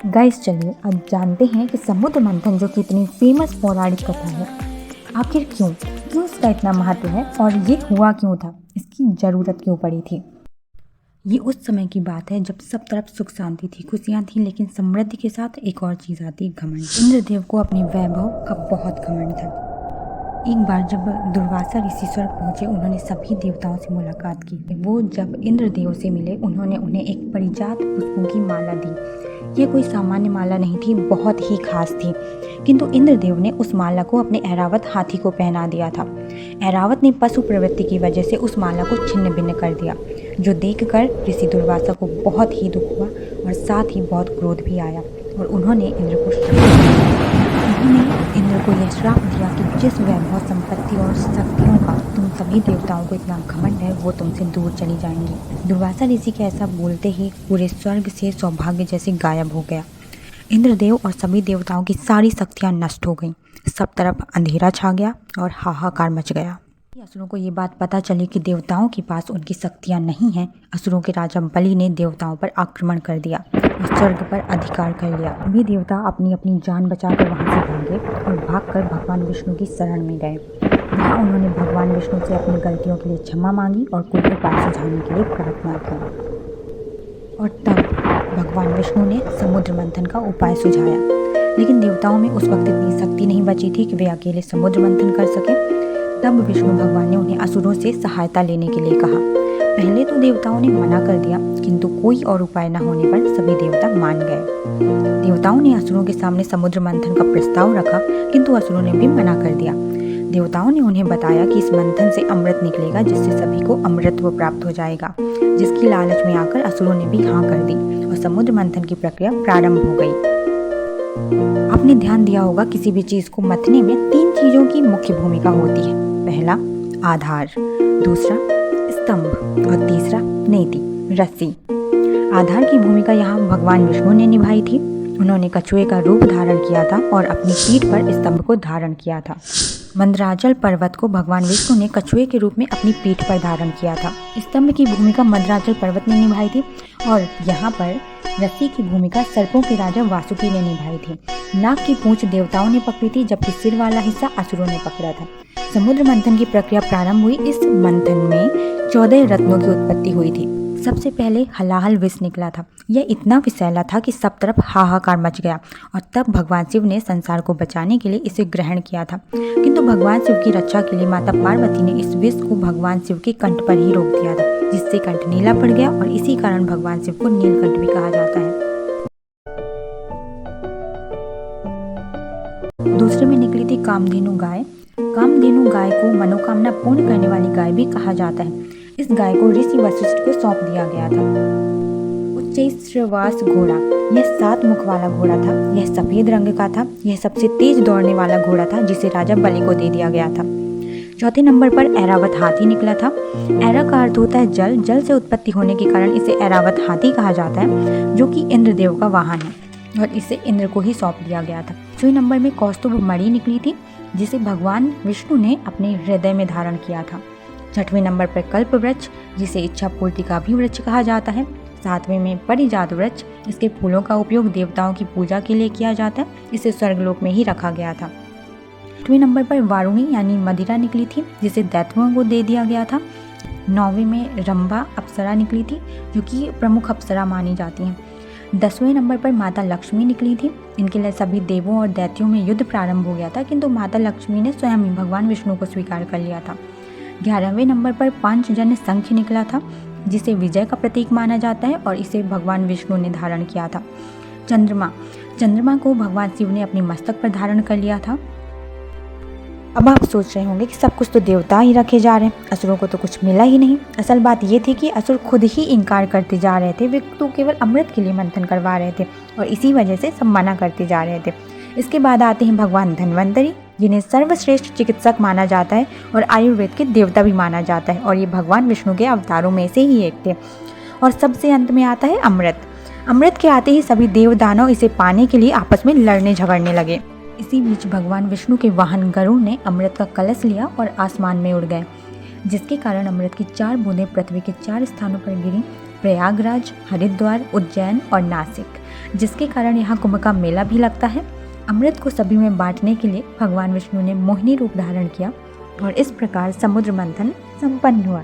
Guys चलिए अब जानते हैं कि समुद्र मंथन जो कि इतनी फेमस पौराणिक कथा है, आखिर क्यों इसका इतना महत्व है और ये हुआ क्यों था, इसकी ज़रूरत क्यों पड़ी थी। ये उस समय की बात है जब सब तरफ सुख शांति थी, खुशियाँ थी, लेकिन समृद्धि के साथ एक और चीज़ आती, घमंड। इंद्रदेव को अपने वैभव का बहुत घमंड था। एक बार जब दुर्वासा ऋषि स्वर्ग पहुंचे, उन्होंने सभी देवताओं से मुलाकात की। वो जब इंद्रदेव से मिले, उन्होंने उन्हें एक परिजात पुष्पों की माला दी। यह कोई सामान्य माला नहीं थी, बहुत ही खास थी। किंतु इंद्रदेव ने उस माला को अपने ऐरावत हाथी को पहना दिया था। ऐरावत ने पशु प्रवृत्ति की वजह से उस माला को छिन्न भिन्न कर दिया, जो देखकर ऋषि दुर्वासा को बहुत ही दुख हुआ और साथ ही बहुत क्रोध भी आया और उन्होंने इंद्र को यह श्राप दिया कि जिस वैभव संपत्ति और शक्तियों का तुम सभी देवताओं को इतना घमंड है, वो तुमसे दूर चली जाएंगी। दुर्वासा ऋषि के ऐसा बोलते ही पूरे स्वर्ग से सौभाग्य जैसे गायब हो गया। इंद्रदेव और सभी देवताओं की सारी शक्तियां नष्ट हो गईं। सब तरफ अंधेरा छा गया और हाहाकार मच गया। असुरों को ये बात पता चली कि देवताओं के पास उनकी शक्तियां नहीं हैं। असुरों के राजा बलि ने देवताओं पर आक्रमण कर दिया और स्वर्ग पर अधिकार कर लिया। सभी देवता अपनी अपनी जान बचाकर वहां से भागे और भागकर भगवान विष्णु की शरण में गए। वहाँ उन्होंने भगवान विष्णु से अपनी गलतियों के लिए क्षमा मांगी और कोई उपाय सुझाने के लिए प्रार्थना की। और तब भगवान विष्णु ने समुद्र मंथन का उपाय सुझाया, लेकिन देवताओं में उस वक्त इतनी शक्ति नहीं बची थी कि वे अकेले समुद्र मंथन कर सके। तब विष्णु भगवान ने उन्हें असुरों से सहायता लेने के लिए कहा। पहले तो देवताओं ने मना कर दिया, किंतु कोई और उपाय न होने पर सभी देवता मान गए। देवताओं ने असुरों के सामने समुद्र मंथन का प्रस्ताव रखा, किंतु असुरों ने भी मना कर दिया। देवताओं ने उन्हें बताया कि इस मंथन से अमृत निकलेगा, जिससे सभी को अमृतत्व प्राप्त हो जाएगा। जिसकी लालच में आकर असुरों ने भी हाँ कर दी और समुद्र मंथन की प्रक्रिया प्रारंभ हो गई। आपने ध्यान दिया होगा, किसी भी चीज को मथने में 3 चीजों की मुख्य भूमिका होती है। पहला आधार, दूसरा स्तंभ और तीसरा नेति, रस्सी। आधार की भूमिका यहाँ भगवान विष्णु ने निभाई थी। उन्होंने कछुए का रूप धारण किया था और अपनी पीठ पर स्तंभ को धारण किया था। मंदराचल पर्वत को भगवान विष्णु ने कछुए के रूप में अपनी पीठ पर धारण किया था। स्तंभ की भूमिका मंदराचल पर्वत ने निभाई थी और यहाँ पर रस्सी की भूमिका सर्पों के राजा वासुकी ने निभाई थी। नाग की पूंछ देवताओं ने पकड़ी थी, जबकि सिर वाला हिस्सा असुरों ने पकड़ा था। समुद्र मंथन की प्रक्रिया प्रारंभ हुई। इस मंथन में 14 रत्नों की उत्पत्ति हुई थी। सबसे पहले हलाहल विष निकला था। यह इतना विषैला था कि सब तरफ हाहाकार मच गया और तब भगवान शिव ने संसार को बचाने के लिए इसे ग्रहण किया था। किंतु भगवान शिव की रक्षा के लिए माता पार्वती ने इस विष को भगवान शिव के कंठ पर ही रोक दिया था, जिससे कंठ नीला पड़ गया और इसी कारण भगवान शिव को नीलकंठ भी कहा जाता है। दूसरे में निकली थी कामधेनु गाय। कामधेनु गाय को मनोकामना पूर्ण करने वाली गाय भी कहा जाता है। इस गाय को ऋषि वशिष्ठ को सौंप दिया गया था। उच्चैश्रवास घोड़ा, यह 7 मुख वाला घोड़ा था। यह सफेद रंग का था। यह सबसे तेज दौड़ने वाला घोड़ा था, जिसे राजा बलि को दे दिया गया था। चौथे नंबर पर ऐरावत हाथी निकला था। ऐरा का अर्थ होता है जल। जल से उत्पत्ति होने के कारण इसे ऐरावत हाथी कहा जाता है, जो कि इंद्रदेव का वाहन है और इसे इंद्र को ही सौंप दिया गया था। 6वें नंबर में कौस्तुभ मणि निकली थी, जिसे भगवान विष्णु ने अपने हृदय में धारण किया था। 6वें नंबर पर कल्प वृक्ष, जिसे इच्छा पूर्ति का भी वृक्ष कहा जाता है। 7वें में परिजात वृक्ष, इसके फूलों का उपयोग देवताओं की पूजा के लिए किया जाता है। इसे स्वर्गलोक में ही रखा गया था। 8वें नंबर पर वारुणी यानी मदिरा निकली थी, जिसे दैत्यों को दे दिया गया था। 9वें में रंभा अप्सरा निकली थी, जो कि प्रमुख अप्सरा मानी जाती हैं। 10वें नंबर पर माता लक्ष्मी निकली थी। इनके लिए सभी देवों और दैत्यों में युद्ध प्रारंभ हो गया था, किंतु माता लक्ष्मी ने स्वयं ही भगवान विष्णु को स्वीकार कर लिया था। 11वें नंबर पर पांचजन्य शंख निकला था, जिसे विजय का प्रतीक माना जाता है और इसे भगवान विष्णु ने धारण किया था। चंद्रमा को भगवान शिव ने अपने मस्तक पर धारण कर लिया था। अब आप सोच रहे होंगे कि सब कुछ तो देवता ही रखे जा रहे हैं, असुरों को तो कुछ मिला ही नहीं। असल बात ये थी कि असुर खुद ही इनकार करते जा रहे थे। वे तो केवल अमृत के लिए मंथन करवा रहे थे और इसी वजह से सब मना करते जा रहे थे। इसके बाद आते हैं भगवान धन्वंतरी, जिन्हें सर्वश्रेष्ठ चिकित्सक माना जाता है और आयुर्वेद के देवता भी माना जाता है, और ये भगवान विष्णु के अवतारों में से ही एक थे। और सबसे अंत में आता है अमृत। अमृत के आते ही सभी देव दानव इसे पाने के लिए आपस में लड़ने झगड़ने लगे। इसी बीच भगवान विष्णु के वाहन गरुड़ ने अमृत का कलश लिया और आसमान में उड़ गए, जिसके कारण अमृत की 4 बूंदें पृथ्वी के 4 स्थानों पर गिरी प्रयागराज, हरिद्वार, उज्जैन और नासिक, जिसके कारण यहाँ कुंभ का मेला भी लगता है। अमृत को सभी में बांटने के लिए भगवान विष्णु ने मोहिनी रूप धारण किया और इस प्रकार समुद्र मंथन संपन्न हुआ।